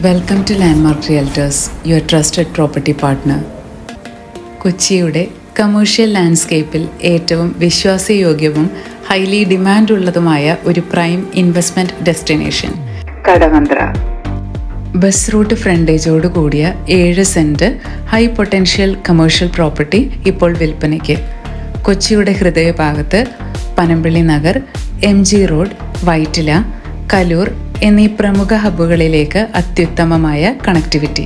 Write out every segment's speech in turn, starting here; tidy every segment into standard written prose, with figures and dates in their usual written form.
Welcome to Landmark Realtors, your trusted property partner. കൊച്ചിയുടെ commercial ലാൻഡ്സ്കേപ്പിൽ ഏറ്റവും വിശ്വാസയോഗ്യവും ഹൈലി ഡിമാൻഡുള്ളതുമായ ഒരു prime investment destination Kadavanthra. Bus route ഫ്രണ്ടേജോട് കൂടിയ 7 cent high potential commercial property ഇപ്പോൾ വിൽപ്പനയ്ക്ക്. കൊച്ചിയുടെ ഹൃദയഭാഗത്ത് പനമ്പിള്ളി നഗർ, MG റോഡ്, വൈറ്റില, കലൂർ എന്നീ പ്രമുഖ ഹബ്ബുകളിലേക്ക് അത്യുത്തമമായ connectivity.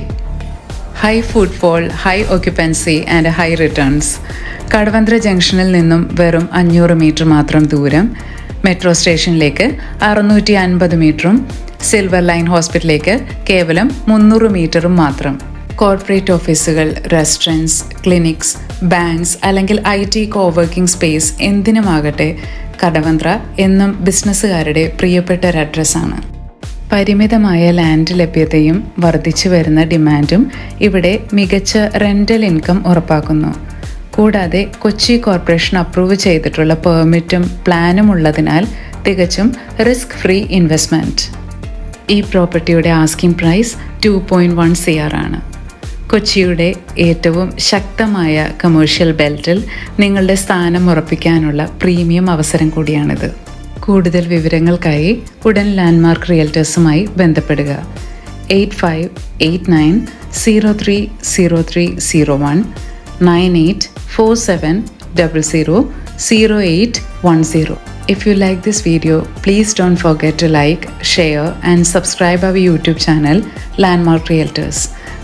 High footfall, high occupancy and high returns. Kadavanthra ജംഗ്ഷനിൽ നിന്നും വെറും 500 മീറ്റർ മാത്രം ദൂരം. മെട്രോ സ്റ്റേഷനിലേക്ക് 650 മീറ്ററും സിൽവർ ലൈൻ ഹോസ്പിറ്റലിലേക്ക് കേവലം 300 മീറ്ററും മാത്രം. കോർപ്പറേറ്റ് ഓഫീസുകൾ, റെസ്റ്റോറൻറ്റ്സ്, ക്ലിനിക്സ്, ബാങ്ക്സ് അല്ലെങ്കിൽ IT കോവർക്കിംഗ് സ്പേസ് എന്തിനുമാകട്ടെ കടവന്ത്ര എന്നും ബിസിനസ്സുകാരുടെ പ്രിയപ്പെട്ട ഒരു അഡ്രസ്സാണ്. പരിമിതമായ ലാൻഡ് ലഭ്യതയും വർദ്ധിച്ചു വരുന്ന ഡിമാൻഡും ഇവിടെ മികച്ച റെൻ്റൽ ഇൻകം ഉറപ്പാക്കുന്നു. കൂടാതെ കൊച്ചി കോർപ്പറേഷൻ അപ്രൂവ് ചെയ്തിട്ടുള്ള പെർമിറ്റും പ്ലാനും ഉള്ളതിനാൽ തികച്ചും റിസ്ക് ഫ്രീ ഇൻവെസ്റ്റ്മെൻറ്റ്. ഈ പ്രോപ്പർട്ടിയുടെ ആസ്കിംഗ് പ്രൈസ് 2.1 CR ആണ്. കൊച്ചിയുടെ ഏറ്റവും ശക്തമായ കമേഴ്ഷ്യൽ ബെൽറ്റിൽ നിങ്ങളുടെ സ്ഥാനം ഉറപ്പിക്കാനുള്ള പ്രീമിയം അവസരം കൂടിയാണിത്. കൂടുതൽ വിവരങ്ങൾക്കായി ഉടൻ ലാൻഡ്മാർക്ക് റിയൽറ്റേഴ്സുമായി ബന്ധപ്പെടുക. 8589030301 9847000810. If you like this video, please don't forget to like, share and subscribe our YouTube channel Landmark Realtors.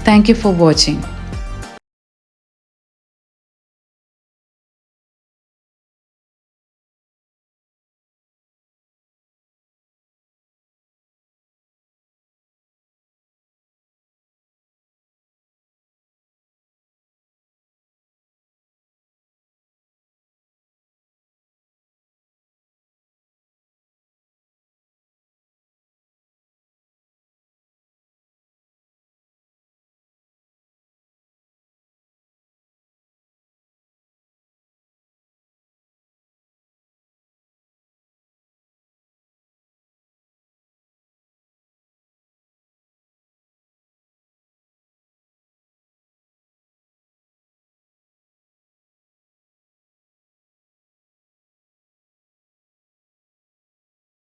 Thank you for watching.